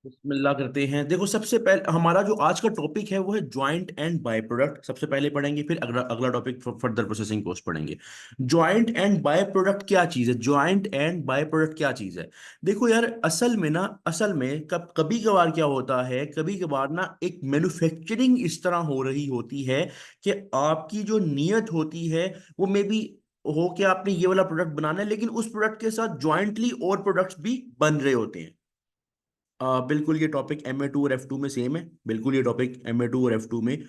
बिस्मिल्लाह करते हैं। देखो, सबसे पहले हमारा जो आज का टॉपिक है वो है ज्वाइंट एंड बाय प्रोडक्ट। सबसे पहले पढ़ेंगे, फिर अगला अगला टॉपिक फर्दर प्रोसेसिंग कॉस्ट पढ़ेंगे। ज्वाइंट एंड बाय प्रोडक्ट क्या चीज़ है? ज्वाइंट एंड बाय प्रोडक्ट क्या चीज़ है? देखो यार, असल में कभी कभार क्या होता है, कभी कभार ना एक मैन्युफैक्चरिंग इस तरह हो रही होती है कि आपकी जो नीयत होती है वो मे बी हो कि आपने ये वाला प्रोडक्ट बनाना है, लेकिन उस प्रोडक्ट के साथ ज्वाइंटली और प्रोडक्ट्स भी बन रहे होते हैं। बिल्कुल ये टॉपिक MA2 और F2 में सेम है। बिल्कुल ये टॉपिक MA2 और F2 में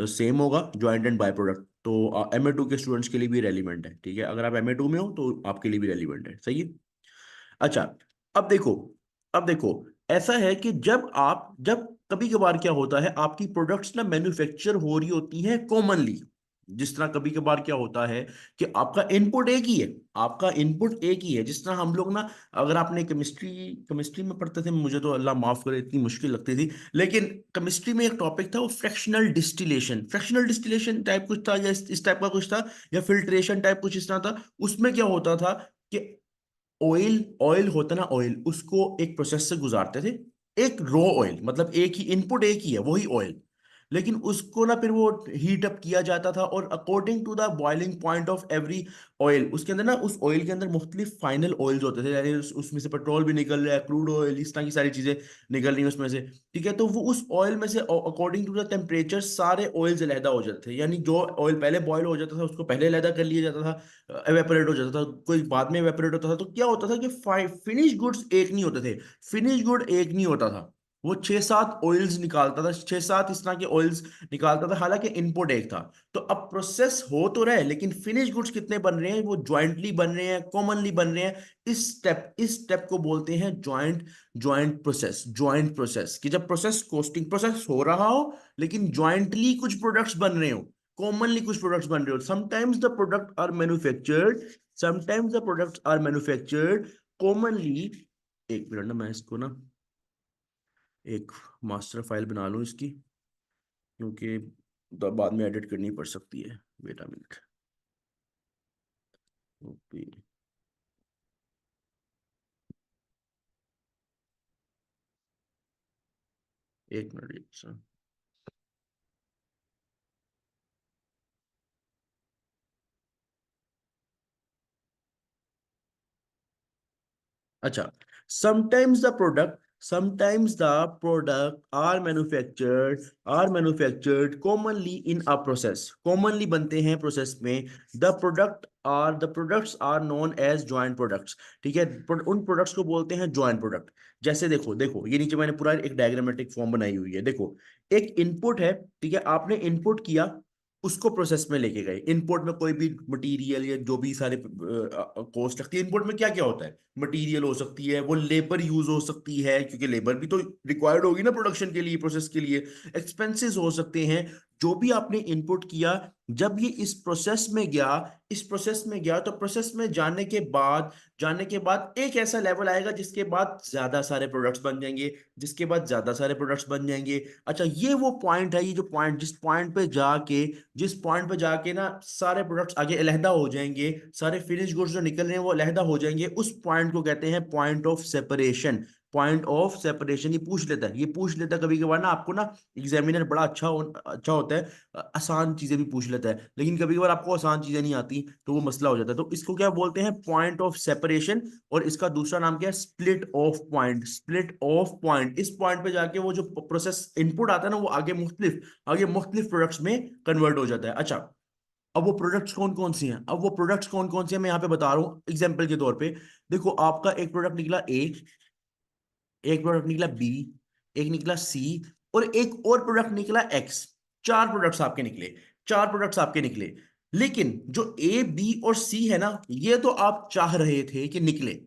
सेम होगा, ज्वाइंट एंड बाय प्रोडक्ट। तो MA2 के स्टूडेंट्स के लिए भी रेलिवेंट है, ठीक है? अगर आप MA2 में हो तो आपके लिए भी रेलिवेंट है, सही है। अच्छा, अब देखो, अब देखो, ऐसा है कि जब कभी कभार क्या होता है, आपकी प्रोडक्ट्स ना मैन्युफैक्चर हो रही होती हैं कॉमनली। जिस तरह कभी कभार क्या होता है कि आपका इनपुट एक ही है, आपका इनपुट एक ही है। जिस तरह हम लोग ना, अगर आपने केमिस्ट्री केमिस्ट्री में पढ़ते थे, मुझे तो अल्लाह माफ करे इतनी मुश्किल लगती थी, लेकिन केमिस्ट्री में एक टॉपिक था वो फ्रैक्शनल डिस्टिलेशन टाइप कुछ था, या इस टाइप का कुछ था, या फिल्ट्रेशन टाइप कुछ इस तरह था। उसमें क्या होता था कि ऑयल ऑयल होता ना, ऑयल उसको एक प्रोसेस से गुजारते थे। एक रॉ ऑयल, मतलब एक ही इनपुट, एक ही है वही ऑयल, लेकिन उसको ना फिर वो हीट अप किया जाता था, और according to the boiling point of every oil, उसके अंदर ना, उस ऑयल के अंदर मुख्तलिफ फाइनल ऑयल्स होते थे, यानी उसमें से पेट्रोल भी निकल रहा है, क्रूड ऑयल, इस तरह की सारी चीजें निकल रही हैं उसमें से। ठीक है, तो वो उस ऑयल में से अकॉर्डिंग टू द टेम्परेचर सारे ऑयल्स अलहदा हो जाते थे, यानी जो ऑयल पहले बॉयल हो जाता था उसको पहले अलहदा कर लिया जाता था, एवेपोरेट हो जाता था, कोई बाद में एवेपोरेट होता था। तो क्या होता था कि फिनिश गुड्स एक नहीं होते थे। फिनिश गुड एक नहीं होता था, वो छह सात ऑयल्स निकालता था, छह सात इस तरह के ऑयल्स निकालता था, हालांकि इनपुट एक था। तो अब प्रोसेस हो तो रहा है, लेकिन फिनिश गुड्स कितने बन रहे हैं? वो ज्वाइंटली बन रहे हैं, कॉमनली बन रहे हैं। इस स्टेप को बोलते हैं ज्वाइंट प्रोसेस, कि जब प्रोसेस हो रहा हो, लेकिन ज्वाइंटली कुछ प्रोडक्ट्स बन रहे हो, कॉमनली कुछ प्रोडक्ट्स बन रहे हो। Sometimes the product are manufactured commonly. एक मिनट ना, मैं इसको ना एक मास्टर फाइल बना लूं इसकी, क्योंकि तो बाद में एडिट करनी पड़ सकती है। Wait a minute. ओके, एक मिनट सर। अच्छा, sometimes the product sometimes the product are manufactured commonly in a process, कॉमनली बनते हैं प्रोसेस में। The products are known as joint products. ठीक है, उन प्रोडक्ट्स को बोलते हैं ज्वाइंट प्रोडक्ट। जैसे देखो देखो, ये नीचे मैंने पूरा एक डायग्रामेटिक फॉर्म बनाई हुई है, देखो। एक इनपुट है, ठीक है, आपने इनपुट किया, उसको प्रोसेस में लेके गए। इनपुट में कोई भी मटेरियल या जो भी सारे कॉस्ट लगती है, इनपुट में क्या क्या होता है? मटेरियल हो सकती है, वो लेबर यूज हो सकती है, क्योंकि लेबर भी तो रिक्वायर्ड होगी ना प्रोडक्शन के लिए, प्रोसेस के लिए। एक्सपेंसेस हो सकते हैं, जो भी आपने इनपुट किया। जब ये इस प्रोसेस में गया तो प्रोसेस में जाने के बाद एक ऐसा लेवल आएगा जिसके बाद ज्यादा सारे प्रोडक्ट्स बन जाएंगे, जिसके बाद ज्यादा सारे प्रोडक्ट्स बन जाएंगे। अच्छा, ये वो पॉइंट है, ये जो पॉइंट, जिस पॉइंट पे जाके ना सारे प्रोडक्ट्स आगे अलहदा हो जाएंगे, सारे फिनिश गुड्स जो निकल रहे हैं वो अलहदा हो जाएंगे। उस पॉइंट को कहते हैं पॉइंट ऑफ सेपरेशन। ये पूछ लेता है कभी कभार ना आपको ना, एग्जामिनर बड़ा अच्छा होता है, आसान चीजें भी पूछ लेता है, लेकिन कभी कभार आपको आसान चीजें नहीं आती, तो वो मसला हो जाता है। तो इसको क्या बोलते हैं? Point of separation. और इसका दूसरा नाम क्या है? Split of point. इस पॉइंट पे जाके वो जो प्रोसेस इनपुट आता है ना, वो आगे मुख्तलिफ प्रोडक्ट्स में कन्वर्ट हो जाता है। अच्छा, अब वो प्रोडक्ट्स कौन कौन से हैं मैं यहाँ पे बता रहा हूँ एग्जाम्पल के तौर पे। देखो, आपका एक प्रोडक्ट निकला ए, एक प्रोडक्ट निकला बी, एक निकला सी, और एक और प्रोडक्ट निकला एक्स। चार प्रोडक्ट्स आपके निकले। लेकिन जो ए बी और सी है ना, ये तो आप चाह रहे थे कि निकले,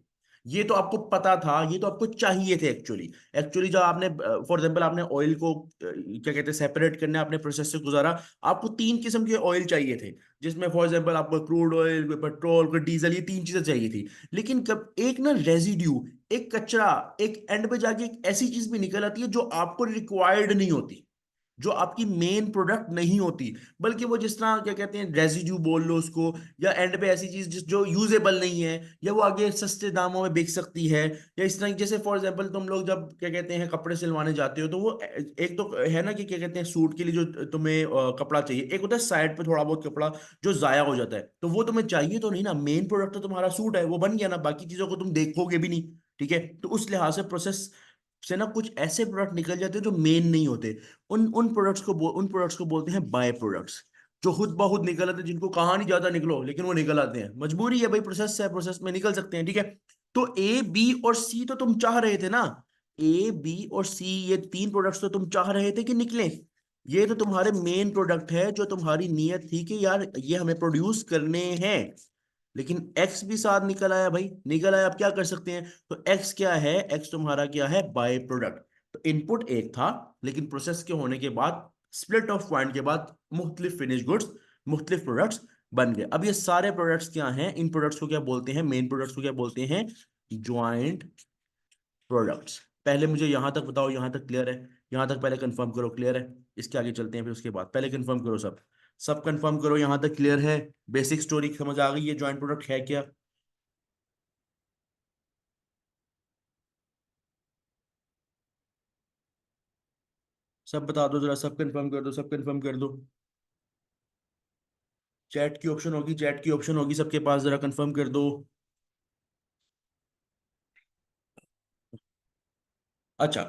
ये तो आपको पता था, ये तो आपको चाहिए थे एक्चुअली। एक्चुअली जब आपने, फॉर एग्जांपल, आपने ऑयल को क्या कहते हैं, सेपरेट करने आपने प्रोसेस से गुजारा, आपको तीन किस्म के ऑयल चाहिए थे, जिसमें फॉर एग्जांपल आपको क्रूड ऑयल, पेट्रोल, कोई डीजल, ये तीन चीजें चाहिए थी। लेकिन कब एक ना रेजिड्यू, एक कचरा, एक एंड पे जाके एक ऐसी चीज भी निकल आती है जो आपको रिक्वायर्ड नहीं होती, जो आपकी मेन प्रोडक्ट नहीं होती, बल्कि वो जिस तरह क्या कहते हैं रेजिड्यू बोल लो उसको, या एंड पे ऐसी चीज जिस जो यूजेबल नहीं है, या वो आगे सस्ते दामों में बिक सकती है, या इस तरह जैसे फॉर एग्जांपल तुम लोग जब क्या कहते हैं कपड़े सिलवाने जाते हो, तो वो एक तो है ना कि क्या कहते हैं सूट के लिए जो तुम्हें कपड़ा चाहिए, एक होता है साइड पे थोड़ा बहुत कपड़ा जो जाया हो जाता है, तो वो तुम्हें चाहिए तो नहीं ना, मेन प्रोडक्ट तो तुम्हारा सूट है, वो बन गया ना, बाकी चीजों को तुम देखोगे भी नहीं। ठीक है, तो उस लिहाज से प्रोसेस से ना कुछ ऐसे प्रोडक्ट निकल जाते हैं जो मेन नहीं होते, उन प्रोडक्ट्स को बोलते हैं बाय प्रोडक्ट्स, जो खुद ब खुद निकल आते हैं, जिनको कहा नहीं जाता निकलो, लेकिन वो निकल आते हैं, मजबूरी है भाई, प्रोसेस है, प्रोसेस में निकल सकते हैं। ठीक है, तो ए बी और सी तो तुम चाह रहे थे ना, ए बी और सी ये तीन प्रोडक्ट्स तो तुम चाह रहे थे कि निकले, ये तो तुम्हारे मेन प्रोडक्ट है, जो तुम्हारी नीयत थी कि यार ये हमें प्रोड्यूस करने हैं, लेकिन एक्स भी साथ निकल आया भाई, निकल आया, अब क्या कर सकते हैं, तो एक्स क्या है, एक्स तुम्हारा क्या है, बाय प्रोडक्ट। तो इनपुट एक था, लेकिन प्रोसेस के होने के बाद, स्प्लिट ऑफ पॉइंट के बाद, मुख्तलिफ फिनिश गुड्स, मुख्तलिफ प्रोडक्ट्स बन गए। अब ये सारे प्रोडक्ट्स क्या हैं, इन प्रोडक्ट्स को क्या बोलते हैं, मेन प्रोडक्ट्स को क्या बोलते हैं, ज्वाइंट प्रोडक्ट्स। पहले मुझे यहां तक बताओ, यहां तक क्लियर है, यहां तक पहले कंफर्म करो क्लियर है, इसके आगे चलते हैं फिर उसके बाद, पहले कंफर्म करो सब, सब कंफर्म करो, यहां तक क्लियर है, बेसिक स्टोरी समझ आ गई है, ज्वाइंट प्रोडक्ट है क्या। सब बता दो जरा, सब कंफर्म कर दो, सब कंफर्म कर दो। चैट की ऑप्शन होगी, चैट की ऑप्शन होगी सबके पास, जरा कंफर्म कर दो। अच्छा,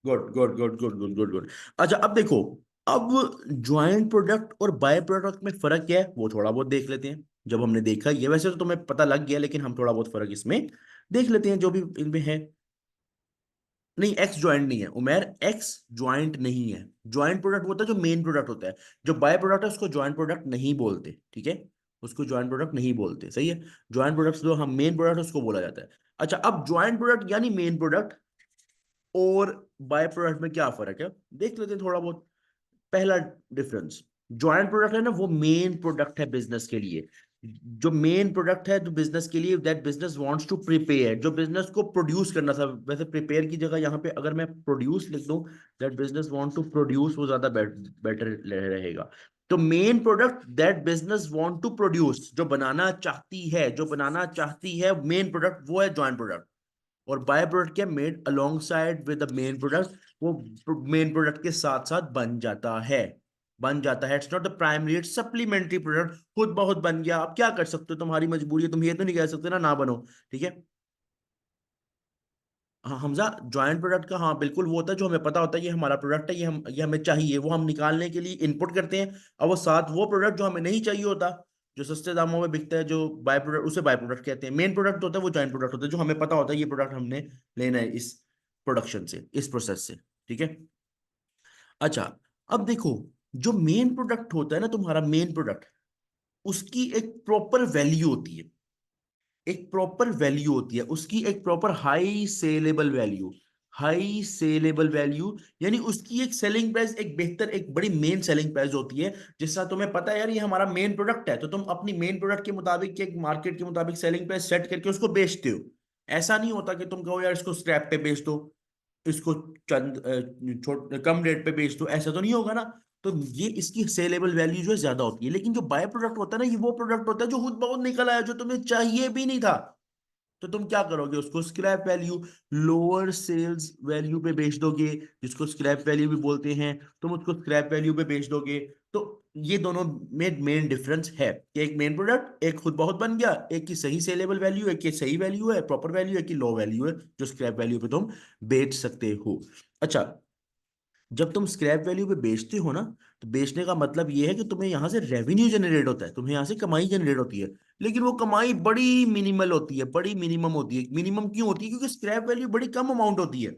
good good good good good good good. अच्छा अब देखो, अब ज्वाइंट प्रोडक्ट और बाय प्रोडक्ट में फर्क क्या है वो थोड़ा बहुत देख लेते हैं। जब हमने देखा ये, वैसे तो तुम्हें पता लग गया, लेकिन हम थोड़ा बहुत फर्क इसमें देख लेते हैं जो भी इनमें है। नहीं, एक्स ज्वाइंट नहीं है उमेर, एक्स ज्वाइंट नहीं है। ज्वाइंट प्रोडक्ट होता है जो मेन प्रोडक्ट होता है, जो बाय प्रोडक्ट है उसको ज्वाइंट प्रोडक्ट नहीं बोलते। ठीक है, उसको ज्वाइंट प्रोडक्ट नहीं बोलते, सही है। ज्वाइंट प्रोडक्ट जो हम मेन प्रोडक्ट उसको बोला जाता है। अच्छा, अब ज्वाइंट प्रोडक्ट यानी मेन प्रोडक्ट और बाय प्रोडक्ट में क्या फर्क है देख लेते हैं थोड़ा बहुत। पहला डिफरेंस, ज्वाइंट प्रोडक्ट है ना, वो मेन प्रोडक्ट है बिजनेस के लिए, जो मेन प्रोडक्ट है जो बिजनेस के लिए, that business wants to prepare, जो बिजनेस को प्रोड्यूस करना था, वैसे प्रिपेयर की जगह यहाँ पे अगर मैं प्रोड्यूस लिख दूं, that business want to produce, वो ज्यादा बेटर रहेगा। तो main product that business want to produce, जो बनाना चाहती है, जो बनाना चाहती है मेन प्रोडक्ट, वो है ज्वाइंट प्रोडक्ट। और बाय प्रोडक्ट क्या, made along side with the main product, वो मेन प्रोडक्ट के साथ साथ बन जाता है, बन जाता है। It's not the primary, it's supplementary product, खुद बहुत बन गया, आप क्या कर सकते हो, तुम्हारी मजबूरी है, तुम ये तो नहीं कह सकते ना बनो। ठीक है, हाँ हमजा, ज्वाइंट प्रोडक्ट का हाँ बिल्कुल वो होता है जो हमें पता होता है ये हमारा प्रोडक्ट है, ये हमें चाहिए, वो हम निकालने के लिए इनपुट करते हैं, और वो साथ वो प्रोडक्ट जो हमें नहीं चाहिए होता, जो सस्ते दामों में बिकता है, जो बाय प्रोडक्ट, उसे बाय प्रोडक्ट कहते हैं। मेन प्रोडक्ट होता है वो ज्वाइंट प्रोडक्ट होता है, जो हमें पता होता है ये प्रोडक्ट हमने लेना है इस प्रोडक्शन से, इस प्रोसेस से। ठीक है, अच्छा अब देखो, जो मेन प्रोडक्ट होता है ना तुम्हारा मेन प्रोडक्ट, उसकी एक प्रॉपर वैल्यू होती है, एक प्रॉपर वैल्यू होती है उसकी, एक proper high saleable value, high saleable value, यानी उसकी एक सेलिंग प्राइस, एक बेहतर, एक बड़ी मेन सेलिंग प्राइस होती है, जिसका तुम्हें पता है यार ये हमारा मेन प्रोडक्ट है, तो तुम अपनी मेन प्रोडक्ट के मुताबिक, एक मार्केट के मुताबिक सेलिंग प्राइस सेट करके उसको बेचते हो। ऐसा नहीं होता कि तुम कहो यार इसको स्क्रैप पे बेच दो, इसको चंद छोट कम रेट पे बेच दो, ऐसा तो नहीं होगा ना। तो ये इसकी सेलेबल वैल्यू जो है ज्यादा होती है, लेकिन जो बाय प्रोडक्ट होता है ना, ये वो प्रोडक्ट होता है जो खुद बहुत निकल आया, जो तुम्हें चाहिए भी नहीं था, तो तुम क्या करोगे, उसको scrap value, lower sales value पे बेच दोगे, जिसको स्क्रैप वैल्यू भी बोलते हैं, तुम उसको स्क्रैप वैल्यू पे बेच दोगे। तो ये दोनों में मेन डिफरेंस है कि एक मेन प्रोडक्ट, एक खुद बहुत बन गया, एक की सही सेलेबल वैल्यू, एक की सही वैल्यू है, प्रॉपर वैल्यू, एक की लो वैल्यू है, जो स्क्रैप वैल्यू पे तुम बेच सकते हो। अच्छा, जब तुम स्क्रैप वैल्यू पे बेचते हो ना, तो बेचने का मतलब ये है कि तुम्हें यहां से रेवेन्यू जनरेट होता है, तुम्हें यहां से कमाई जनरेट होती है, लेकिन वो कमाई बड़ी मिनिमल होती है, बड़ी मिनिमम होती है। मिनिमम क्यों होती है, क्योंकि स्क्रैप वैल्यू बड़ी कम अमाउंट होती है।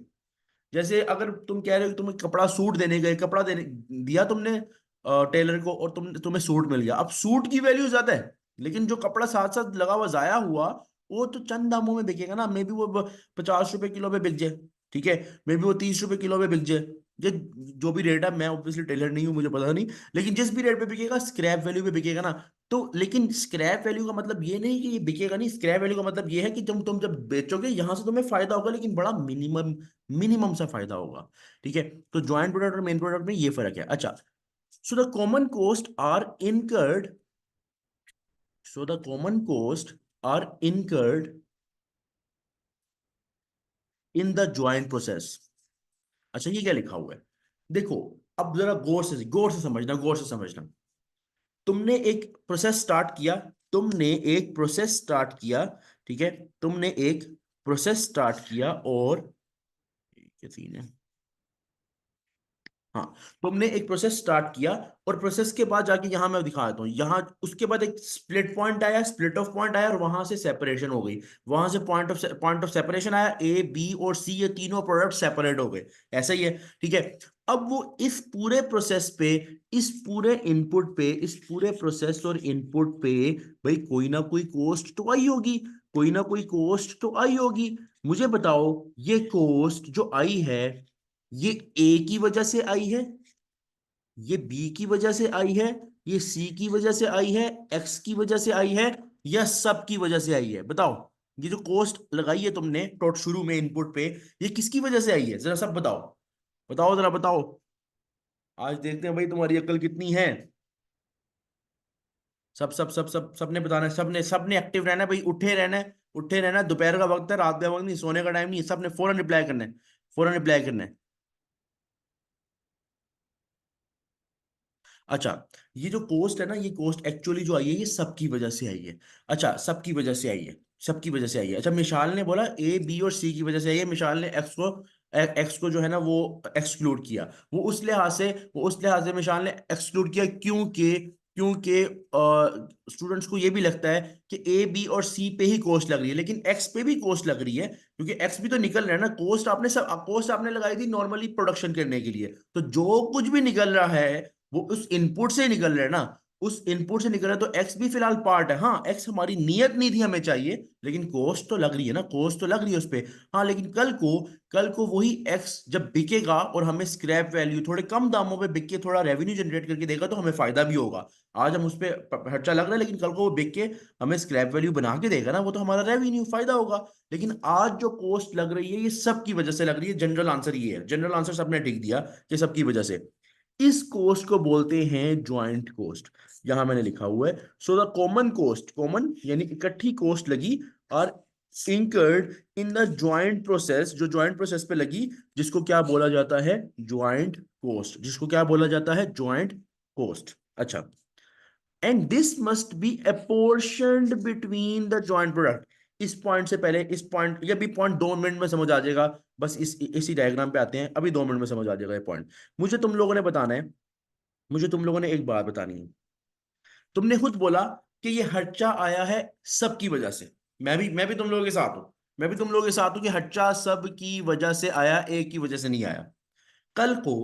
जैसे अगर तुम कह रहे हो कि तुम्हें कपड़ा सूट देने गए, कपड़ा देने दिया तुमने टेलर को, और तुम्हें सूट मिल गया, अब सूट की वैल्यू ज्यादा है, लेकिन जो कपड़ा साथ साथ लगा हुआ जाया हुआ, वो तो चंद दामों में बिकेगा ना, मे बी वो 50 रुपए किलो पे बिक जाए, ठीक है, मे भी वो 30 रुपए किलो में बिक जाए, जो जो भी रेट है, मैं ऑब्वियसली टेलर नहीं हूं, मुझे पता नहीं, लेकिन जिस भी रेट पे बिकेगा स्क्रैप वैल्यू पे बिकेगा ना। तो लेकिन स्क्रैप वैल्यू का मतलब ये नहीं कि ये बिकेगा नहीं, स्क्रैप वैल्यू का मतलब ये है कि तुम जब बेचोगे यहां से तुम्हें फायदा होगा, लेकिन बड़ा मिनिमम मिनिमम सा फायदा होगा। ठीक है, तो ज्वाइंट प्रोडक्ट और मेन प्रोडक्ट में ये फर्क है। अच्छा, so the common cost are incurred, so the common cost are incurred in the joint process। अच्छा, ये क्या लिखा हुआ है? देखो, अब जरा गौर से समझना। तुमने एक प्रोसेस स्टार्ट किया, तुमने एक प्रोसेस स्टार्ट किया, ठीक है, तुमने एक प्रोसेस स्टार्ट किया, और क्या सीन है, हाँ, तुमने एक प्रोसेस स्टार्ट किया, और प्रोसेस के बाद जाके यहां मैं दिखा देता हूं, यहां उसके बाद एक स्प्लिट पॉइंट आया, स्प्लिट ऑफ पॉइंट आया, और वहां से सेपरेशन हो गई, वहां से पॉइंट ऑफ सेपरेशन आया, ए बी और सी, ये तीनों प्रोडक्ट सेपरेट हो गए। ऐसा ही है, ठीक है। अब वो इस पूरे प्रोसेस पे, इस पूरे इनपुट पे, इस पूरे प्रोसेस और इनपुट पे, भाई कोई ना कोई कॉस्ट तो आई होगी, कोई ना कोई कॉस्ट तो आई होगी। मुझे बताओ, ये कॉस्ट जो आई है, ये ए की वजह से आई है, ये बी की वजह से आई है, ये सी की वजह से आई है, एक्स की वजह से आई है, या सब की वजह से आई है? बताओ, ये जो कॉस्ट लगाई है तुमने टोट शुरू में इनपुट पे, ये किसकी वजह से आई है? जरा सब बताओ, बताओ जरा बताओ। आज देखते हैं भाई तुम्हारी अक्ल कितनी है। सब सबने बताना है, सबने सबने एक्टिव रहना है भाई, उठे रहना है, उठे रहना है। दोपहर का वक्त है, रात का वक्त नहीं, सोने का टाइम नहीं है, सबने फौरन रिप्लाई करना है, फौरन रिप्लाई करना है। अच्छा, ये जो कोस्ट है ना, ये कोस्ट एक्चुअली जो आई है, ये सबकी वजह से आई है। अच्छा, सबकी वजह से आई है, सबकी वजह से आई है। अच्छा, मिशाल ने बोला ए बी और सी की वजह से आई है, मिशाल ने एक्स को जो है ना वो एक्सक्लूड किया। वो उस लिहाज से मिशाल ने एक्सक्लूड किया, क्योंकि क्योंकि स्टूडेंट्स को ये भी लगता है कि ए बी और सी पे ही कॉस्ट लग रही है, लेकिन एक्स पे भी कॉस्ट लग रही है, क्योंकि एक्स भी तो निकल रहा है ना। कॉस्ट आपने लगाई थी नॉर्मली प्रोडक्शन करने के लिए, तो जो कुछ भी निकल रहा है वो उस इनपुट से निकल रहा है ना, उस इनपुट से निकल रहा है, तो एक्स भी फिलहाल पार्ट है। हाँ, एक्स हमारी नियत नहीं थी हमें चाहिए, लेकिन कॉस्ट तो लग रही है ना, कॉस्ट तो लग रही है उस पे। हाँ, लेकिन कल को वही एक्स जब बिकेगा और हमें स्क्रैप वैल्यू थोड़े कम दामों पे बिक के थोड़ा रेवेन्यू जनरेट करके देगा, तो हमें फायदा भी होगा। आज हम उस पे खर्चा लग रहा है, लेकिन कल को वो बिक के हमें स्क्रैप वैल्यू बना के देगा ना, वो तो हमारा रेवेन्यू फायदा होगा। लेकिन आज जो कॉस्ट लग रही है, ये सबकी वजह से लग रही है। जनरल आंसर ये है, जनरल आंसर सबने ठीक दिया कि सबकी वजह से। इस कोस्ट को बोलते हैं ज्वाइंट कोस्ट। यहां मैंने लिखा हुआ है, so the common cost, common यानी इकट्ठी कोस्ट लगी, और incurred in the joint process, जो ज्वाइंट प्रोसेस पे लगी, जिसको क्या बोला जाता है? Joint cost. जिसको क्या बोला जाता है? Joint cost. अच्छा, and this must be apportioned between the joint product. इस पॉइंट से पहले, इस पॉइंट, ये भी पॉइंट 2 मिनट में समझ आ जाएगा। बस इसी डायग्राम पे आते हैं, अभी 2 मिनट में समझ आ जाएगा ये पॉइंट। मुझे तुम लोगों ने बताना है, मुझे तुम लोगों ने एक बात बतानी है। तुमने खुद बोला कि ये खर्चा आया है सबकी वजह से। मैं भी तुम लोगों के साथ हूं, मैं भी तुम लोगों के साथ हूं कि खर्चा सब की वजह से आया, एक की वजह से नहीं आया। कल को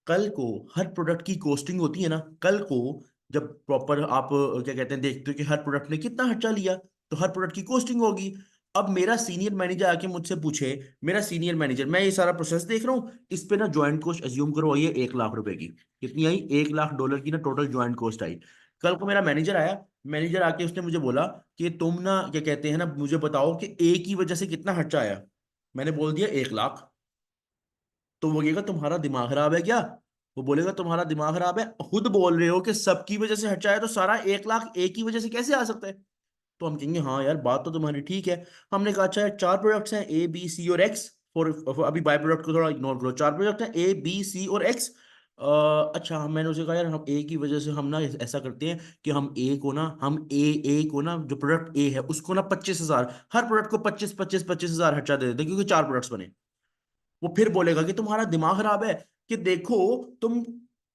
कल को हर प्रोडक्ट की कॉस्टिंग होती है ना, कल को जब प्रॉपर आप क्या कहते हैं देखते हो कि हर प्रोडक्ट ने कितना खर्चा लिया, तो हर प्रोडक्ट की कॉस्टिंग होगी। अब मेरा सीनियर मैनेजर आके मुझसे पूछे, मेरा सीनियर मैनेजर, मैं ये सारा प्रोसेस देख रहा हूँ, इस पे ना ज्वाइंट कॉस्ट अज्यूम करो, ये 1 लाख रुपए की, कितनी आई? $1 लाख की ना टोटल ज्वाइंट कॉस्ट आई। कल को मेरा मैनेजर आया, मैनेजर आके उसने मुझे बोला कि तुम ना क्या कहते हैं ना, मुझे बताओ कि ए की वजह से कितना खर्चा आया। मैंने बोल दिया 1 लाख। तो वो कहेगा तुम्हारा दिमाग खराब है क्या? वो बोलेगा तुम्हारा दिमाग खराब है, खुद बोल रहे हो कि सबकी वजह से हट जाए, तो सारा 1 लाख एक ही वजह से कैसे आ सकता है? तो हम कहेंगे हाँ यार, बात तो तुम्हारी ठीक है। हमने कहा अच्छा यार, 4 प्रोडक्ट्स हैं, ए बी सी और एक्स। फॉर अभी बाय प्रोडक्ट को थोड़ा इग्नोर करो, 4 प्रोडक्ट हैं, ए बी सी और एक्स। अच्छा, मैंने उसे कहा यार, हम ए की वजह से हम ना ऐसा करते हैं कि हम ए को ना जो प्रोडक्ट ए है उसको ना 25,000, हर प्रोडक्ट को 25,000 खर्चा दे देते हैं, क्योंकि 4 प्रोडक्ट्स बने। वो फिर बोलेगा कि तुम्हारा दिमाग खराब है, कि देखो तुम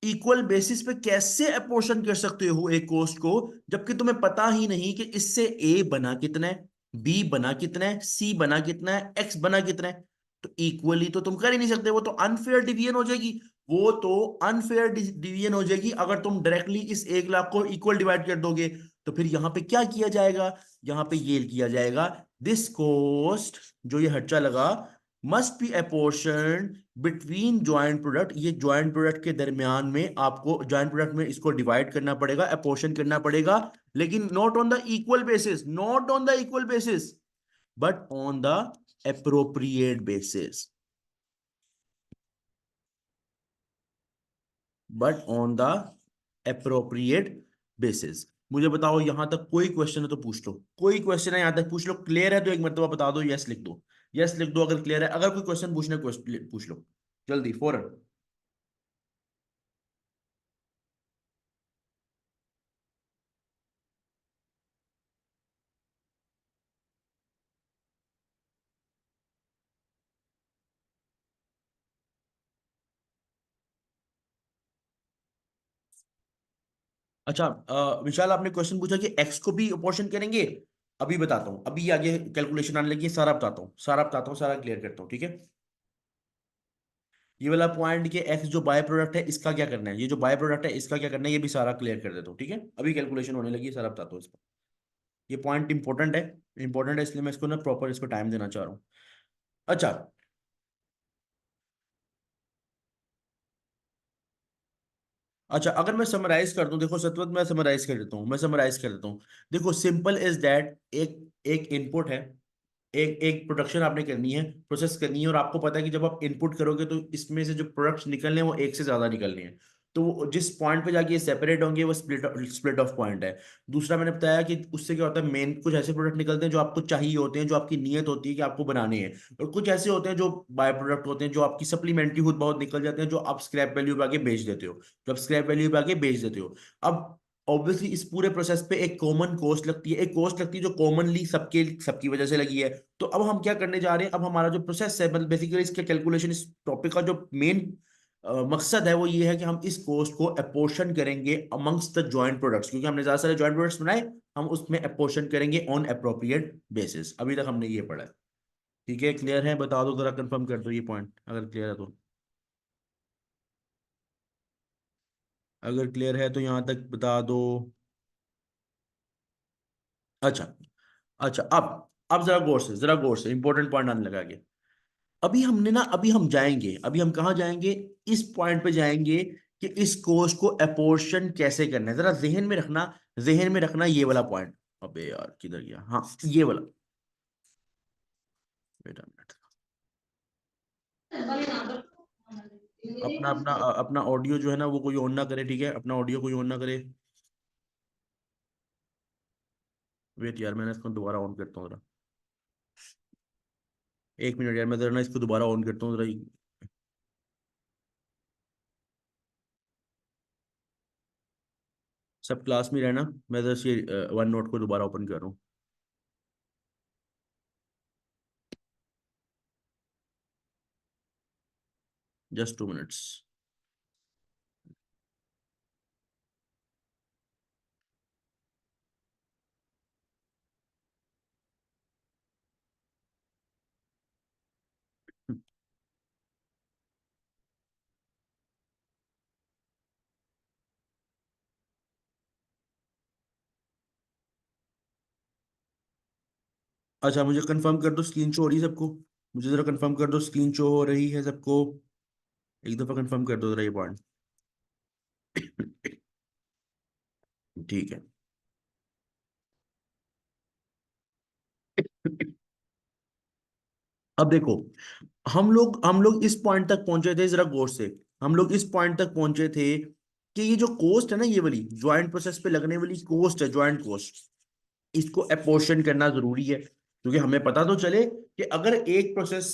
इक्वल बेसिस पे कैसे अपोर्शन कर सकते हो एक कॉस्ट को, जबकि तुम्हें पता ही नहीं कि इससे ए बना कितना है, बी बना कितना है, सी बना कितना है, एक्स बना कितना है। तो इक्वली तो तुम कर ही नहीं सकते, वो तो अनफेयर डिवीजन हो जाएगी। वो तो अनफेयर डिवीजन हो जाएगी अगर तुम डायरेक्टली इस 1 लाख को इक्वल डिवाइड कर दोगे। तो फिर यहां पे क्या किया जाएगा? यहां पे ये किया जाएगा, दिस कॉस्ट, जो ये खर्चा लगा, must be apportion between joint product, ये ज्वाइंट प्रोडक्ट के दरमियान में आपको ज्वाइंट प्रोडक्ट में इसको डिवाइड करना पड़ेगा, अपोर्शन करना पड़ेगा, लेकिन not on the equal basis, not on the equal basis, but on the appropriate basis, but on the appropriate basis. मुझे बताओ यहां तक कोई क्वेश्चन है तो पूछ लो, कोई क्वेश्चन है यहां तक पूछ लो, क्लियर है तो एक मरतबा बता दो, यस लिख दो, यस लिख दो अगर क्लियर है, अगर कोई क्वेश्चन पूछना क्वेश्चन पूछ लो जल्दी फौरन। अच्छा विशाल आपने क्वेश्चन पूछा कि एक्स को भी अपोर्शन करेंगे, अभी बताता हूँ, अभी आगे कैलकुलेशन आने लगी है, सारा बताता हूँ, सारा बताता हूँ, सारा क्लियर करता हूँ, ठीक है। ये वाला पॉइंट के एक्स जो बाय प्रोडक्ट है इसका क्या करना है, ये जो बाय प्रोडक्ट है इसका क्या करना है, ये भी सारा क्लियर कर देता हूँ, ठीक है, अभी कैलकुलेशन होने लगी है, सारा बताता हूँ इसका। ये पॉइंट इंपॉर्टेंट है, इंपॉर्टेंट है इसलिए मैं इसको ना प्रॉपर इसको टाइम देना चाह रहा हूँ। अच्छा। अच्छा अगर मैं समराइज कर दूं, देखो सतवत मैं समराइज कर देता हूँ, मैं समराइज कर देता हूँ। देखो सिंपल इज दैट, एक एक इनपुट है, एक एक प्रोडक्शन आपने करनी है, प्रोसेस करनी है, और आपको पता है कि जब आप इनपुट करोगे तो इसमें से जो प्रोडक्ट्स निकलने हैं वो एक से ज्यादा निकलने हैं, तो जिस पॉइंट पे जाके ये सेपरेट होंगे वो स्प्लिट स्प्लिट ऑफ पॉइंट है। दूसरा मैंने बताया कि उससे क्या होता है, मेन कुछ ऐसे प्रोडक्ट निकलते हैं जो आपको चाहिए होते हैं, जो आपकी नीयत होती है कि आपको बनाने हैं, और कुछ ऐसे होते हैं जो बाय प्रोडक्ट होते हैं जो आपकी सप्लीमेंट्री खुद बहुत निकल जाते हैं, जो आप स्क्रैप वैल्यू पे आके बेच देते हो, जो आप स्क्रैप वैल्यू पे आके बेच देते हो। अब ऑब्वियसली इस पूरे प्रोसेस पे एक कॉमन कॉस्ट लगती है, एक कॉस्ट लगती है जो कॉमनली सबके सबकी वजह से लगी है। तो अब हम क्या करने जा रहे हैं, अब हमारा जो प्रोसेस है, मतलब बेसिकली इसका कैलकुलेशन, इस टॉपिक का जो मेन मकसद है वो ये है कि हम इस कॉस्ट को अपोर्शन करेंगे अमंग्स द जॉइंट प्रोडक्ट्स, क्योंकि हमने ज्यादा सारे जॉइंट प्रोडक्ट्स बनाए, हम उसमें अपोर्शन करेंगे ऑन अप्रोप्रिएट बेसिस। अभी तक हमने ये पढ़ा है, ठीक है, क्लियर है, बता दो जरा, कंफर्म कर दो ये पॉइंट अगर क्लियर है तो, अगर क्लियर है तो यहां तक बता दो। अच्छा। अच्छा अब जरा गौर से इंपॉर्टेंट पॉइंट आने लगा आगे। अभी हमने ना, अभी हम जाएंगे, अभी हम कहाँ जाएंगे, इस पॉइंट पे जाएंगे कि इस कोर्स को अपोर्शन कैसे करना है, जरा जहन में रखना, जहन में रखना ये वाला पॉइंट। अबे यार किधर गया, हाँ ये वाला, वेट अ मिनट, अपना अपना अपना ऑडियो जो है ना वो कोई ऑन ना करे, ठीक है, अपना ऑडियो कोई ऑन ना करे। वेट यार मैंने इसको दोबारा ऑन करता हूँ जरा, एक मिनट यार, मैं जरा ना इसको दोबारा ऑन करता हूँ जरा। सब क्लास में रहना, मैं जरा ये वन नोट को दोबारा ओपन कर रहा हूँ, जस्ट 2 मिनट्स। अच्छा मुझे कंफर्म कर दो स्क्रीन शो हो रही है सबको, मुझे जरा कंफर्म कर दो स्क्रीन शो हो रही है सबको, एक दफा कंफर्म कर दो जरा ये पॉइंट। ठीक है। अब देखो, हम लोग इस पॉइंट तक पहुंचे थे, जरा गौर से, हम लोग इस पॉइंट तक पहुंचे थे कि ये जो कॉस्ट है ना, ये वाली ज्वाइंट प्रोसेस पे लगने वाली कॉस्ट है, ज्वाइंट कॉस्ट, इसको अपोर्शन करना जरूरी है, क्योंकि हमें पता तो चले कि अगर एक प्रोसेस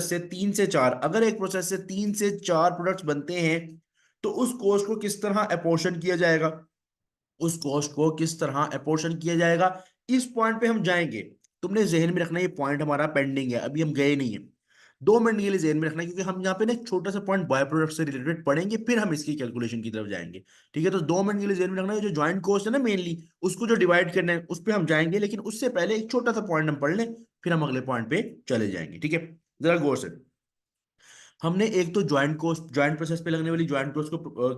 से तीन से चार, अगर एक प्रोसेस से तीन से चार प्रोडक्ट्स बनते हैं तो उस कॉस्ट को किस तरह अपोर्शन किया जाएगा, उस कॉस्ट को किस तरह अपोर्शन किया जाएगा, इस पॉइंट पे हम जाएंगे। तुमने जहन में रखना ये पॉइंट हमारा पेंडिंग है, अभी हम गए नहीं है, 2 मिनट के लिए जहन में रखना, क्योंकि हम यहाँ पे ना एक छोटा सा पॉइंट बाय प्रोडक्ट से रिलेटेड पढ़ेंगे, फिर हम इसकी कैलकुलेशन की तरफ जाएंगे। ठीक है, तो 2 मिनट के लिए जहन में रखना है, जो ज्वाइंट कॉस्ट है ना मेनली, उसको जो डिवाइड करना है उस पर हम जाएंगे, लेकिन उससे पहले एक छोटा सा पॉइंट हम पढ़ लें, फिर हम अगले पॉइंट पे चले जाएंगे, ठीक है। जरा गौर से, हमने एक तो ज्वाइंट प्रोसेस पे लगने वाली ज्वाइंट कोस्ट को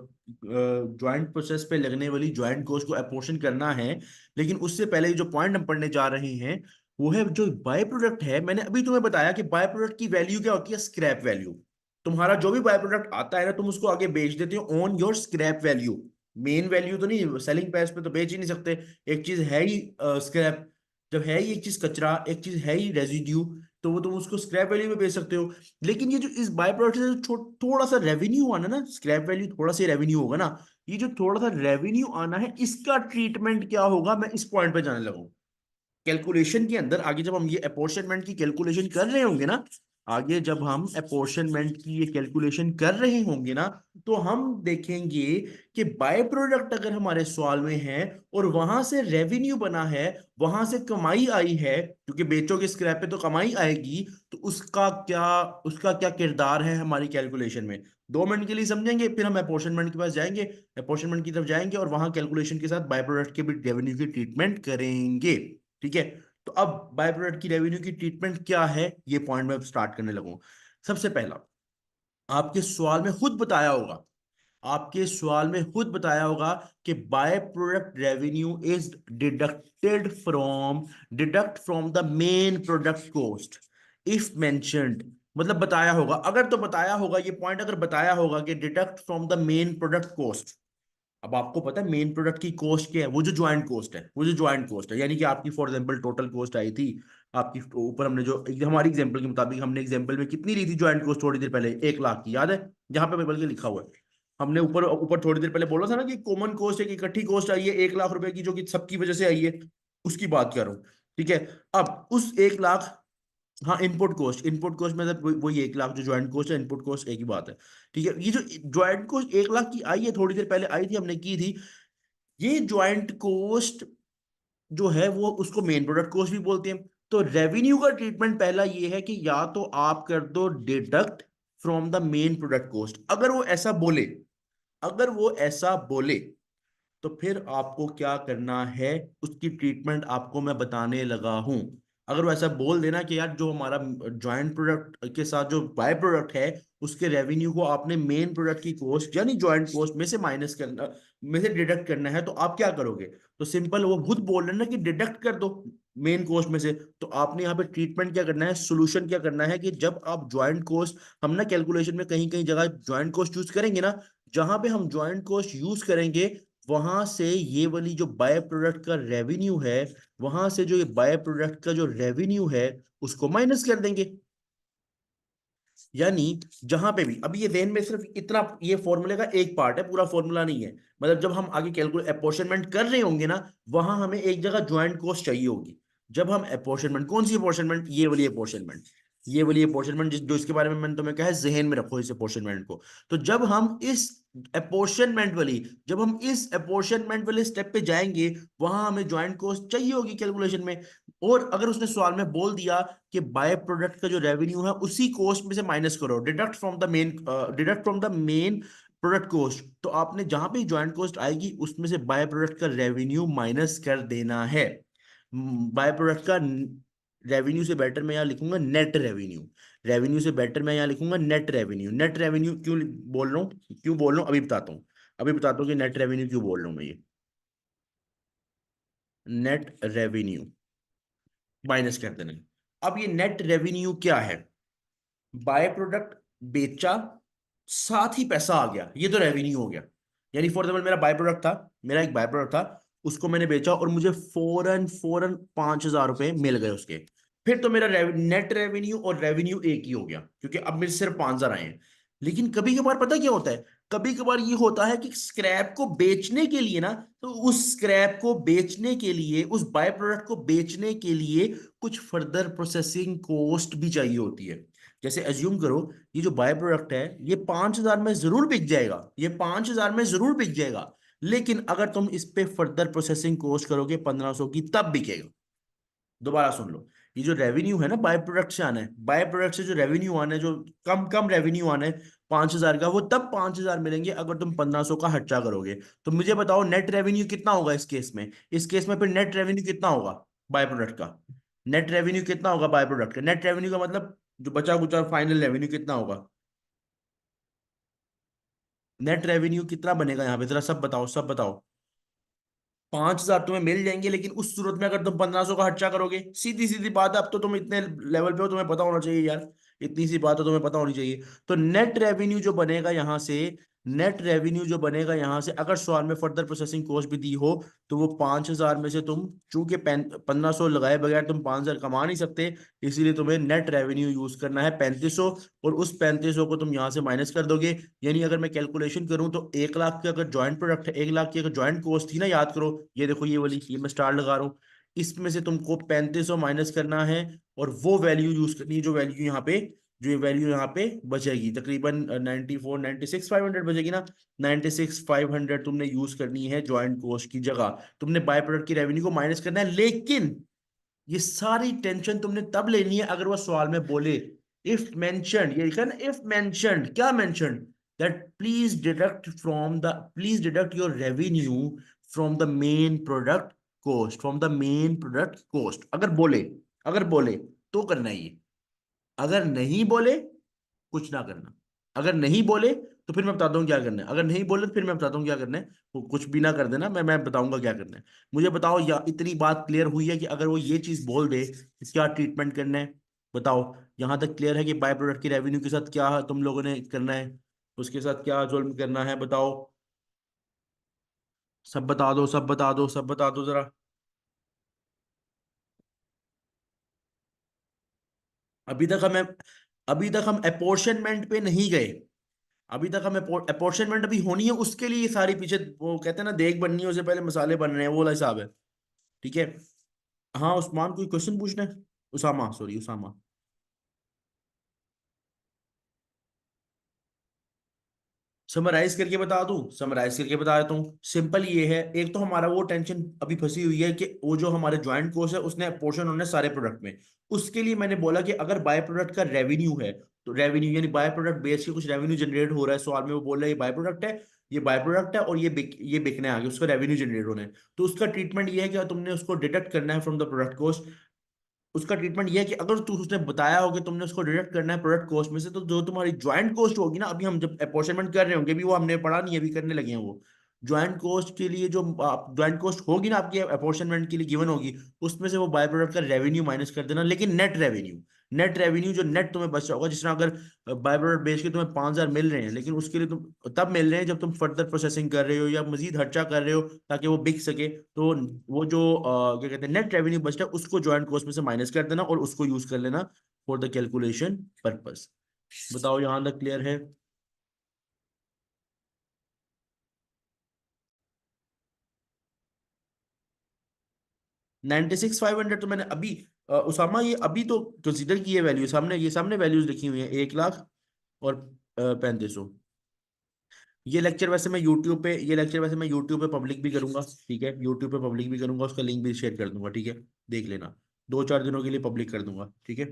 ज्वाइंट प्रोसेस पे लगने वाली ज्वाइंट कोस्ट को अपोर्शन करना है, लेकिन उससे पहले जो पॉइंट हम पढ़ने जा रहे हैं वो है जो बाय प्रोडक्ट है। मैंने अभी तुम्हें बताया कि बाय प्रोडक्ट की वैल्यू क्या होती है, स्क्रैप वैल्यू। तुम्हारा जो भी बाय प्रोडक्ट आता है ना, तुम उसको आगे बेच देते हो on your scrap value. Main value तो नहीं, सेलिंग प्राइस पे तो बेच ही नहीं सकते। एक चीज है ही स्क्रैप, जब है ही एक चीज कचरा, एक चीज है ही रेजिड्यू, तो वो तुम उसको स्क्रैप वैल्यू में बेच सकते हो। लेकिन ये जो इस बाय प्रोडक्ट से जो थोड़ा सा रेवेन्यू आना ना, स्क्रैप वैल्यू थोड़ा सा रेवेन्यू होगा ना, ये जो थोड़ा सा रेवेन्यू आना है, इसका ट्रीटमेंट क्या होगा, मैं इस पॉइंट पे जाने लगा। कैलकुलेशन के अंदर आगे जब हम ये अपॉर्शनमेंट की कैलकुलेशन कर रहे होंगे ना, आगे जब हम अपॉर्शनमेंट की ये कैलकुलेशन कर रहे होंगे ना, तो हम देखेंगे कि बाय प्रोडक्ट अगर हमारे सवाल में है और वहां से रेवेन्यू बना है, वहां से कमाई आई है, क्योंकि बेचोगे स्क्रैप पे तो कमाई आएगी, तो उसका क्या किरदार है हमारी कैलकुलेशन में। 2 मिनट के लिए समझेंगे, फिर हम अपॉर्शनमेंट के पास जाएंगे, अपॉर्शनमेंट की तरफ जाएंगे और वहां कैलकुलेशन के साथ बाय प्रोडक्ट के भी रेवेन्यू की ट्रीटमेंट करेंगे। ठीक है। तो अब बाय प्रोडक्ट की रेवेन्यू की ट्रीटमेंट क्या है, ये पॉइंट में स्टार्ट करने लगूं। सबसे पहला, आपके सवाल में खुद बताया होगा, आपके सवाल में खुद बताया होगा कि by product revenue is deduct from the main product cost if mentioned. मतलब बताया होगा, अगर तो बताया होगा ये पॉइंट, अगर बताया होगा कि deduct from the main product cost. अब आपको पता है मेन प्रोडक्ट की कॉस्ट क्या है, वो जो ज्वाइंट कॉस्ट है, वो जो ज्वाइंट कॉस्ट है, यानी कि आपकी फॉर एग्जांपल टोटल कॉस्ट आई थी आपकी, ऊपर हमने जो हमारी एग्जांपल के मुताबिक हमने एग्जांपल में कितनी ली थी ज्वाइंट कॉस्ट, थोड़ी देर पहले 1 लाख की, याद है? जहां पे बल्कि लिखा हुआ है, हमने ऊपर ऊपर थोड़ी देर पहले बोला था ना कि कॉमन कॉस्ट है कि इकट्ठी कॉस्ट आई है 1 लाख रुपए की, जो कि सबकी वजह से आई है, उसकी बात कर रहा हूँ। ठीक है। अब उस 1 लाख, हाँ इनपुट कॉस्ट में वही 1 लाख जो ज्वाइंट कॉस्ट है, इनपुट कॉस्ट एक ही बात है। ठीक है। ये जो ज्वाइंट कॉस्ट 1 लाख की आई है, थोड़ी देर पहले आई थी, हमने की थी, ये ज्वाइंट कॉस्ट जो है वो उसको मेन प्रोडक्ट कॉस्ट भी बोलते हैं। तो रेवेन्यू का ट्रीटमेंट पहला ये है कि या तो आप कर दो deduct from the main product cost. अगर वो ऐसा बोले, अगर वो ऐसा बोले, तो फिर आपको क्या करना है, उसकी ट्रीटमेंट आपको मैं बताने लगा हूं। अगर वो ऐसा बोल देना कि यार जो हमारा ज्वाइंट प्रोडक्ट के साथ जो बाय प्रोडक्ट है, उसके रेवेन्यू को आपने मेन प्रोडक्ट की कॉस्ट यानी ज्वाइंट कॉस्ट में से माइनस करना, में से डिडक्ट करना है, तो आप क्या करोगे? तो सिंपल, वो खुद बोल रहे हैं ना कि डिडक्ट कर दो मेन कॉस्ट में से, तो आपने यहाँ पे ट्रीटमेंट क्या करना है, सोल्यूशन क्या करना है कि जब आप ज्वाइंट कॉस्ट, हम ना कैलकुलेशन में कहीं कहीं जगह ज्वाइंट कॉस्ट यूज करेंगे ना, जहां पे हम ज्वाइंट कॉस्ट यूज करेंगे, वहां से ये वाली जो बाय प्रोडक्ट का रेवेन्यू है, वहां से जो ये बाय प्रोडक्ट का जो रेवेन्यू है, उसको माइनस कर देंगे। यानी जहां पे भी, अभी ये देन में सिर्फ इतना, ये फॉर्मूले का एक पार्ट है, पूरा फॉर्मूला नहीं है। मतलब जब हम आगे कैलकुलेट अपॉर्शनमेंट कर रहे होंगे ना, वहां हमें एक जगह ज्वाइंट कॉस्ट चाहिए होगी। जब हम अपॉर्शनमेंट, कौन सी अपॉर्शनमेंट, ये वाली अपॉर्शनमेंट, ये वाली अपॉर्शनमेंट जिस जो इसके बारे में मैंने तुम्हें कहा है, जहन में रखो इस अपॉर्शनमेंट को। तो जब हम इस अपॉर्शनमेंट वाले स्टेप पे जाएंगे, वहां हमें ज्वाइंट कॉस्ट चाहिए होगी कैलकुलेशन में। और अगर उसने सवाल में बोल दिया कि बाय प्रोडक्ट का जो रेवेन्यू है उसी कॉस्ट में से माइनस करो, deduct from the main product cost, तो आपने जहां पे ज्वाइंट कॉस्ट आएगी उसमें से बाय प्रोडक्ट का रेवेन्यू माइनस कर देना है। बाय प्रोडक्ट का रेवेन्यू से बेटर मैं यहाँ लिखूंगा नेट रेवेन्यू, रेवेन्यू से बेटर मैं यहाँ लिखूंगा नेट रेवेन्यू। नेट रेवेन्यू क्यों बोल रहा हूँ, क्यों बोल रहा हूँ, अभी बताता हूँ कि नेट रेवेन्यू क्यों बोल रहा हूँ मैं ये। नेट रेवेन्यू माइनस कर देना। अब ये नेट रेवेन्यू क्या है? बाय प्रोडक्ट बेचा, साथ ही पैसा आ गया, ये तो रेवेन्यू हो गया। यानी फॉर एग्जाम्पल मेरा बाय प्रोडक्ट था, मेरा एक बाय प्रोडक्ट था, उसको मैंने बेचा और मुझे फौरन फौरन 5,000 रुपए मिल गए उसके। फिर तो मेरा नेट रेवेन्यू और रेवेन्यू एक ही हो गया, क्योंकि अब मेरे सिर्फ 5,000 आए हैं। लेकिन कभी कभार पता क्या होता है, कभी कभार ये होता है कि स्क्रैप को बेचने के लिए ना, तो उस स्क्रैप को बेचने के लिए, उस बाय प्रोडक्ट को बेचने के लिए कुछ फर्दर प्रोसेसिंग कॉस्ट भी चाहिए होती है। जैसे एज्यूम करो, ये जो बाय प्रोडक्ट है ये 5,000 में जरूर बिक जाएगा, ये 5,000 में जरूर बिक जाएगा, लेकिन अगर तुम इस पे फर्दर प्रोसेसिंग कॉस्ट करोगे 1,500 की, तब बिकेगा। दोबारा सुन लो, ये जो रेवेन्यू है ना बाय प्रोडक्ट से आना है, बाय प्रोडक्ट से जो रेवेन्यू आना है, जो कम कम रेवेन्यू आना है 5,000 का, वो तब 5,000 मिलेंगे अगर तुम 1,500 का खर्चा करोगे। तो मुझे बताओ नेट रेवेन्यू कितना होगा इस केस में, इस केस में फिर नेट रेवेन्यू कितना होगा बाय प्रोडक्ट का? नेट रेवेन्यू कितना होगा बाय प्रोडक्ट का? नेट रेवेन्यू का मतलब जो बचा कुचा फाइनल रेवेन्यू कितना होगा? नेट रेवेन्यू कितना बनेगा यहाँ पे, जरा सब बताओ, सब बताओ। 5,000 तुम्हें मिल जाएंगे, लेकिन उस सूरत में अगर तुम 1,500 का खर्चा करोगे। सीधी सीधी बात है, अब तो तुम इतने लेवल पे हो, तुम्हें पता होना चाहिए यार, इतनी सी बात है तुम्हें पता होनी चाहिए। तो नेट रेवेन्यू जो बनेगा यहाँ से, नेट रेवेन्यू जो बनेगा यहाँ से, अगर सवाल में फर्दर प्रोसेसिंग कॉस्ट भी दी हो, तो वो 5,000 में से तुम, चूंकि 1,500 लगाए बगैर तुम 5,000 कमा नहीं सकते, इसीलिए तुम्हें नेट रेवेन्यू यूज करना है 3,500। और उस 3,500 को तुम यहाँ से माइनस कर दोगे। यानी अगर मैं कैलकुलेशन करूं तो 1,00,000 की अगर जॉइंट प्रोडक्ट है, 1,00,000 की अगर जॉइंट कॉस्ट थी ना, याद करो, ये देखो ये वाली, ये मैं स्टार लगा रहा हूँ, इसमें से तुमको 3,500 माइनस करना है, और वो वैल्यू यूज करनी है, जो वैल्यू यहाँ पे, जो ये वैल्यू यहाँ पे बचेगी तकरीबन 94, 96, 500 बचेगी ना। 96, 500 तुमने यूज करनी है जॉइंट कॉस्ट की जगह। तुमने बाय प्रोडक्ट की रेवेन्यू को माइनस करना है, लेकिन ये सारी टेंशन तुमने तब लेनी है अगर वो सवाल में बोले, इफ मेंशन्ड, ये लिखा है ना, इफ मेंशन्ड, क्या mentioned, that please deduct your revenue from the main product cost, from the main product cost, अगर बोले, अगर बोले तो करना है ये। अगर नहीं बोले, कुछ ना करना। अगर नहीं बोले तो फिर मैं बताता हूँ क्या करना है, अगर नहीं बोले तो फिर मैं बताता हूँ क्या करना है। वो कुछ भी ना कर देना, मैं बताऊंगा क्या करना है। मुझे बताओ, या इतनी बात क्लियर हुई है कि अगर वो ये चीज बोल दे, क्या ट्रीटमेंट करना है? बताओ, यहां तक क्लियर है कि बाय प्रोडक्ट की रेवेन्यू के साथ क्या तुम लोगों ने करना है, उसके साथ क्या जुल्म करना है, बताओ। सब बता दो, सब बता दो, सब बता दो जरा। अभी तक हमें, अभी तक हम अपोर्शनमेंट पे नहीं गए। अभी तक हमें अपॉर्चमेंट अभी होनी है, उसके लिए ये सारी पीछे, वो कहते हैं ना, देग बननी है उससे पहले मसाले बन रहे हैं, वो वाला हिसाब है। ठीक है। हाँ उस्मान, कोई क्वेश्चन पूछना है? उसामा, सॉरी उसामा। समराइज करके बता दूं, समराइज करके बता देता हूँ। सिंपल ये है, एक तो हमारा वो टेंशन अभी फंसी हुई है कि वो जो हमारे ज्वाइंट कोर्स है उसने पोर्शन होना है सारे प्रोडक्ट में। उसके लिए मैंने बोला कि अगर बाय प्रोडक्ट का रेवेन्यू है, तो रेवेन्यू यानी बाय प्रोडक्ट बेच के कुछ रेवेन्यू जनरेट हो रहा है, सवाल में वो बोल रहा है ये बाय प्रोडक्ट है, ये बाय प्रोडक्ट है, और ये बिकने आ गया, उसका रेवेन्यू जनरेट होना है। तो उसका ट्रीटमेंट ये है कि तुमने उसको डिडक्ट करना है फ्रॉम द प्रोडक्ट कॉस्ट। उसका ट्रीटमेंट ये है कि अगर तू, उसने बताया हो कि तुमने उसको डिडक्ट करना है प्रोडक्ट कॉस्ट में से, तो जो तुम्हारी ज्वाइंट कॉस्ट होगी ना, अभी हम जब अपॉर्चमेंट कर रहे होंगे, भी वो हमने पढ़ा नहीं है, अभी करने लगे हैं वो। ज्वाइंट कॉस्ट के लिए जो ज्वाइंट कॉस्ट होगी ना आपकी अपॉर्चमेंट के लिए गिवन होगी, उसमें से वो बाय प्रोडक्ट का रेवेन्यू माइनस कर देना, लेकिन नेट रेवेन्यू, नेट रेवेन्यू जो नेट तुम्हें बचा होगा, जिस तरह अगर बाय प्रोडक्ट बेच के तुम्हें 5,000 मिल रहे हैं, लेकिन उसके लिए तुम तब मिल रहे हैं जब तुम फर्दर प्रोसेसिंग कर रहे हो या मजीद खर्चा कर रहे हो ताकि वो बिक सके। तो वो जो क्या कहते हैं नेट रेवेन्यू बचता है, उसको ज्वाइंट कॉस्ट में से माइनस कर देना और उसको यूज कर लेना फॉर द कैलकुलेशन पर्पस। बताओ यहां तक क्लियर है? 96,500 तो मैंने अभी उसामा, ये अभी तो कंसीडर की है वैल्यू, सामने ये सामने वैल्यूज लिखी हुई है, 1,00,000 और 3,500। ये लेक्चर वैसे मैं यूट्यूब पे पब्लिक भी करूंगा। ठीक है, यूट्यूब पे पब्लिक भी करूंगा, उसका लिंक भी शेयर कर दूंगा। ठीक है, देख लेना, 2-4 दिनों के लिए पब्लिक कर दूंगा। ठीक है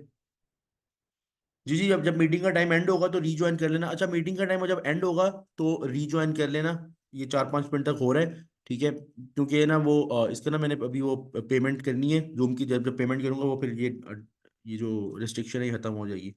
जी जी, जब जब मीटिंग का टाइम एंड होगा तो रीज्वाइन कर लेना। अच्छा, मीटिंग का टाइम जब एंड होगा तो रीज्वाइन कर लेना। ये 4-5 मिनट तक हो रहा है। ठीक है, क्योंकि ये ना वो इसका ना मैंने अभी वो पेमेंट करनी है रूम की, जब जब पेमेंट करूंगा वो फिर ये जो रिस्ट्रिक्शन है ये खत्म हो जाएगी।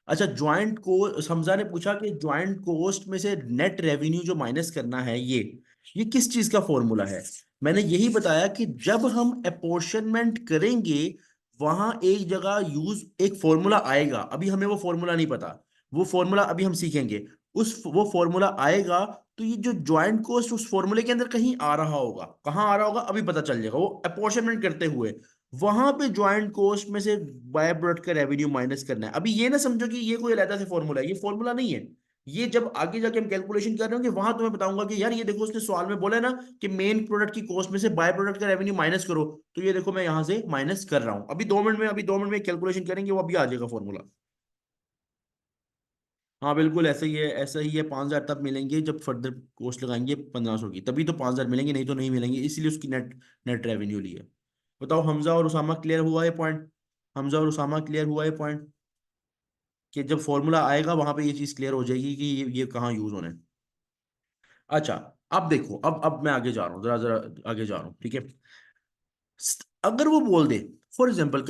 अच्छा, ज्वाइंट को हमजा ने पूछा कि ज्वाइंट कोस्ट में से नेट रेवेन्यू जो माइनस करना है, ये किस चीज का फॉर्मूला है? मैंने यही बताया कि जब हम अपोर्शनमेंट करेंगे, वहां एक जगह यूज एक फॉर्मूला आएगा, अभी हमें वो फॉर्मूला नहीं पता, वो फॉर्मूला अभी हम सीखेंगे। वो फॉर्मूला आएगा, तो ये जो ज्वाइंट कोस्ट उस फॉर्मूले के अंदर कहीं आ रहा होगा, कहाँ आ रहा होगा अभी पता चल जाएगा, वो अपोर्शनमेंट करते हुए वहां पे ज्वाइंट कॉस्ट में से बाय प्रोडक्ट का रेवेन्यू माइनस करना है। अभी ये ना समझो कि ये कोई अलग से फॉर्मूला है, ये फॉर्मूला नहीं है। ये जब आगे जाके हम कैलकुलेशन कर रहे होंगे, वहां तुम्हें बताऊंगा कि यार ये देखो, उसने सवाल में बोला है ना कि मेन प्रोडक्ट की कॉस्ट में से बाय प्रोडक्ट का रेवेन्यू माइनस करो, तो ये देखो मैं यहां से माइनस कर रहा हूं। अभी 2 मिनट में कैलकुलेशन करेंगे, वो अभी आ जाएगा फॉर्मूला। हाँ बिल्कुल ऐसा ही है, ऐसा ही है। 5,000 तब मिलेंगे जब फर्दर कॉस्ट लगाएंगे 1,500 की, तभी तो 5,000 मिलेंगे, नहीं तो नहीं मिलेंगे, इसीलिए उसकी नेट नेट रेवेन्यू ली है। बताओ, हमजा और उसामा क्लियर हुआ है पॉइंट? हमजा और उसामा क्लियर हुआ है पॉइंट, कि जब फॉर्मूला आएगा वहां पे ये चीज क्लियर हो जाएगी कि ये कहाँ यूज होना है। अच्छा, अब देखो, अब मैं आगे जा रहा हूँ, जरा जरा आगे जा रहा हूँ। ठीक है, अगर वो बोल दे फॉर एग्जाम्पल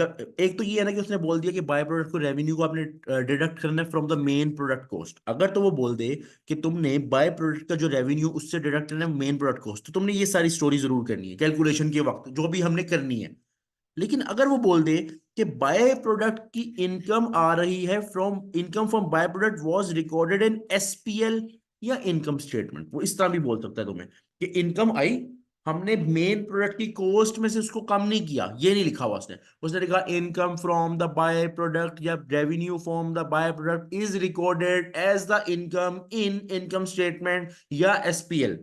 एक तो ये है ना कि उसने बोल दिया कि बाय प्रोडक्ट को रेवेन्यू को आपने डिडक्ट करना है from the main product cost. अगर तो वो बोल दे कि तुमने बाय प्रोडक्ट का जो रेवेन्यू उससे डिडक्ट करना है मेन प्रोडक्ट कॉस्ट, तो तुमने ये सारी स्टोरी जरूर करनी है कैलकुलेशन के वक्त, जो भी हमने करनी है। लेकिन अगर वो बोल दे कि बाय प्रोडक्ट की इनकम आ रही है from income from by product was recorded in SPL या इनकम स्टेटमेंट, वो इस तरह भी बोल सकता है तुम्हें कि इनकम आई, हमने मेन प्रोडक्ट की कॉस्ट में से उसको कम नहीं किया, ये नहीं लिखा हुआ उसने। उसने लिखा income from the by product या revenue from the by product is recorded as the income in income statement या एसपीएल।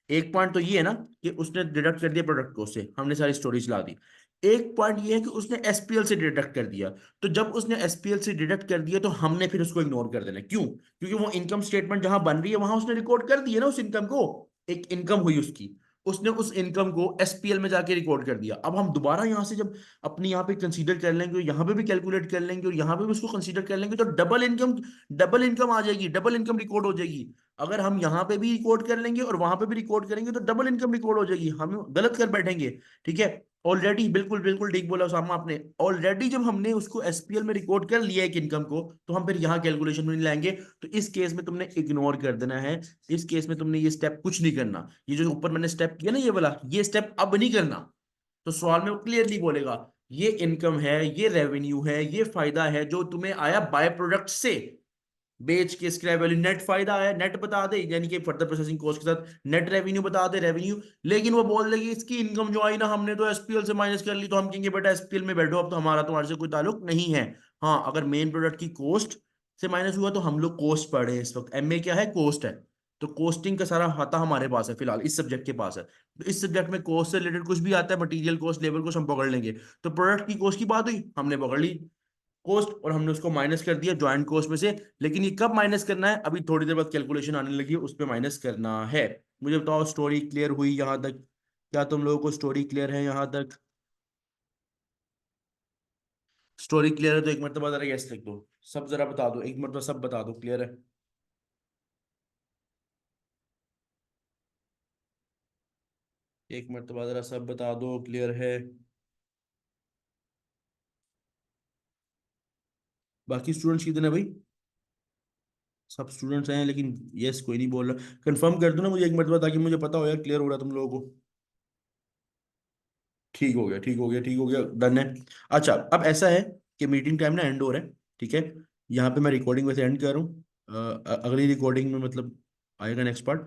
एक पॉइंट तो ये है ना कि उसने डिडक्ट कर दिया प्रोडक्ट को, उससे हमने सारी स्टोरेज ला दी। एक पॉइंट ये है कि उसने एसपीएल से डिडक्ट कर दिया। तो जब उसने एसपीएल से डिडक्ट कर दिया तो हमने फिर उसको इग्नोर कर देना है। क्यों? क्योंकि वो इनकम स्टेटमेंट जहां बन रही है वहां उसने रिकॉर्ड कर दिया ना उस इनकम को। एक इनकम हुई उसकी, उसने उस इनकम को एसपीएल में जाके रिकॉर्ड कर दिया। अब हम दोबारा यहां से जब अपने यहाँ पे कंसीडर कर लेंगे और यहाँ पे भी कैलकुलेट कर लेंगे और यहाँ पे भी उसको कंसीडर कर लेंगे, तो डबल इनकम आ जाएगी, डबल इनकम रिकॉर्ड हो जाएगी। अगर हम यहाँ पे भी रिकॉर्ड कर लेंगे और वहां पे भी रिकॉर्ड करेंगे तो डबल इनकम रिकॉर्ड हो जाएगी, हम गलत कर बैठेंगे। ठीक है, ऑलरेडी बिल्कुल बिल्कुल ठीक बोला उसामा आपने। ऑलरेडी जब हमने उसको एसपीएल में रिकॉर्ड कर लिया है एक इनकम को, तो हम फिर यहाँ कैलकुलेशन में नहीं लाएंगे। तो इस केस में तुमने इग्नोर कर देना है। इस केस में तुमने ये स्टेप कुछ नहीं करना। ये जो ऊपर मैंने स्टेप किया ना ये वाला, ये स्टेप अब नहीं करना। तो सवाल में वो क्लियरली बोलेगा ये इनकम है, ये रेवेन्यू है, ये फायदा है जो तुम्हें आया बाय प्रोडक्ट से, बेच के स्क्रैप वैल्यू नेट फायदा है, नेट बता दे, यानी कि फर्दर प्रोसेसिंग कॉस्ट के साथ नेट रेवेन्यू बता दे, रेवेन्यू। लेकिन वो बोल देगी इसकी इनकम जो आई ना हमने तो एसपीएल से माइनस कर ली, तो हम कहेंगे बेटा एसपीएल में बैठो, अब तो हमारा तुम्हारे से कोई ताल्लुक नहीं है। हाँ, अगर मेन प्रोडक्ट की कॉस्ट से माइनस हुआ तो हम लोग कॉस्ट पढ़े हैं इस वक्त, एमए क्या है, कॉस्ट है। तो कॉस्टिंग का सारा हाथा हमारे पास है फिलहाल, इस सब्जेक्ट के पास है। तो इस सब्जेक्ट में कॉस्ट से रिलेटेड कुछ भी आता है, मटेरियल कॉस्ट, लेबर कॉस्ट हम पकड़ लेंगे। तो प्रोडक्ट की कॉस्ट की बात हुई, हमने पकड़ ली कॉस्ट और हमने उसको माइनस कर दिया ज्वाइंट कॉस्ट में से। लेकिन ये कब माइनस करना है, अभी थोड़ी देर बाद कैलकुलेशन आने लगी है उस पर माइनस करना है। मुझे बताओ स्टोरी क्लियर हुई यहाँ तक? क्या तुम लोगों को स्टोरी क्लियर है यहाँ तक? स्टोरी क्लियर है तो एक मरतबा जरा यस लिख दो। सब जरा बता दो, एक मरतबा सब बता दो क्लियर है। एक मरतबा जरा सब बता दो क्लियर है। बाकी स्टूडेंट्स कितने हैं भाई? सब स्टूडेंट्स हैं लेकिन यस कोई नहीं बोल रहा। कंफर्म कर दो ना मुझे एक मरतबा, ताकि मुझे पता हो यार क्लियर हो रहा है तुम लोगों को। ठीक हो गया, ठीक हो गया, ठीक हो गया, डन है। अच्छा, अब ऐसा है कि मीटिंग टाइम ना एंड हो रहा है। ठीक है, यहाँ पे मैं रिकॉर्डिंग वैसे एंड कर रहा हूँ। अगली रिकॉर्डिंग में मतलब आएगा नेक्स्ट पार्ट।